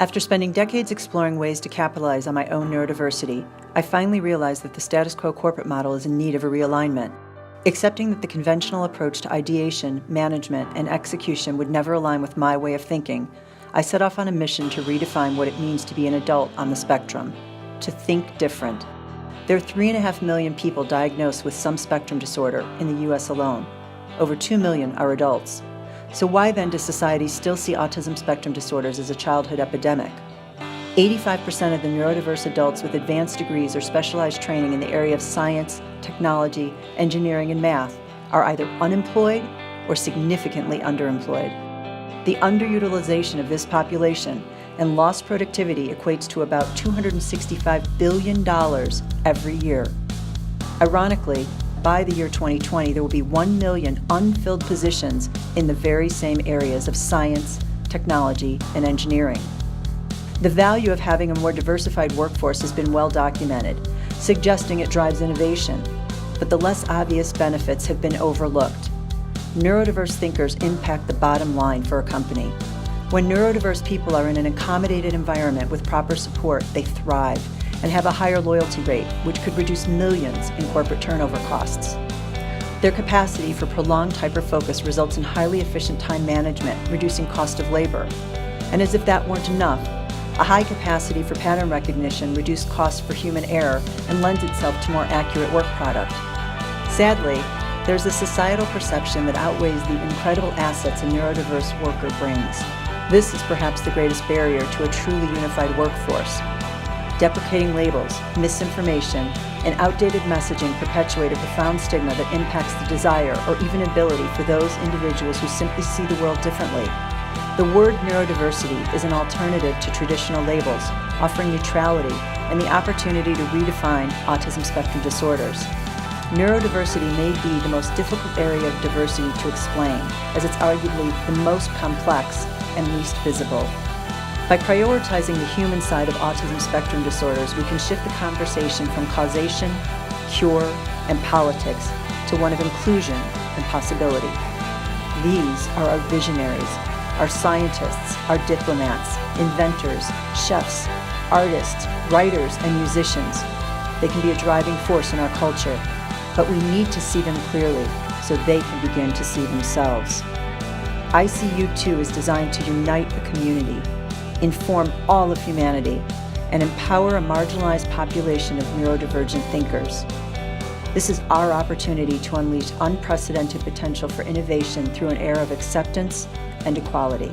After spending decades exploring ways to capitalize on my own neurodiversity, I finally realized that the status quo corporate model is in need of a realignment. Accepting that the conventional approach to ideation, management, and execution would never align with my way of thinking, I set off on a mission to redefine what it means to be an adult on the spectrum, to think different. There are 3.5 million people diagnosed with some spectrum disorder in the U.S. alone. Over 2 million are adults. So why then does society still see autism spectrum disorders as a childhood epidemic? 85% of the neurodiverse adults with advanced degrees or specialized training in the area of science, technology, engineering, and math are either unemployed or significantly underemployed. The underutilization of this population and lost productivity equates to about $265 billion every year. Ironically, by the year 2020, there will be 1 million unfilled positions in the very same areas of science, technology, and engineering. The value of having a more diversified workforce has been well documented, suggesting it drives innovation, but the less obvious benefits have been overlooked. Neurodiverse thinkers impact the bottom line for a company. When neurodiverse people are in an accommodated environment with proper support, they thrive and have a higher loyalty rate, which could reduce millions in corporate turnover costs. Their capacity for prolonged hyperfocus results in highly efficient time management, reducing cost of labor. And as if that weren't enough, a high capacity for pattern recognition reduces costs for human error and lends itself to more accurate work product. Sadly, there's a societal perception that outweighs the incredible assets a neurodiverse worker brings. This is perhaps the greatest barrier to a truly unified workforce. Deprecating labels, misinformation, and outdated messaging perpetuate a profound stigma that impacts the desire or even ability for those individuals who simply see the world differently. The word neurodiversity is an alternative to traditional labels, offering neutrality and the opportunity to redefine autism spectrum disorders. Neurodiversity may be the most difficult area of diversity to explain, as it's arguably the most complex and least visible. By prioritizing the human side of autism spectrum disorders, we can shift the conversation from causation, cure, and politics to one of inclusion and possibility. These are our visionaries, our scientists, our diplomats, inventors, chefs, artists, writers, and musicians. They can be a driving force in our culture, but we need to see them clearly so they can begin to see themselves. ICU2 is designed to unite the community, inform all of humanity, and empower a marginalized population of neurodivergent thinkers. This is our opportunity to unleash unprecedented potential for innovation through an era of acceptance and equality.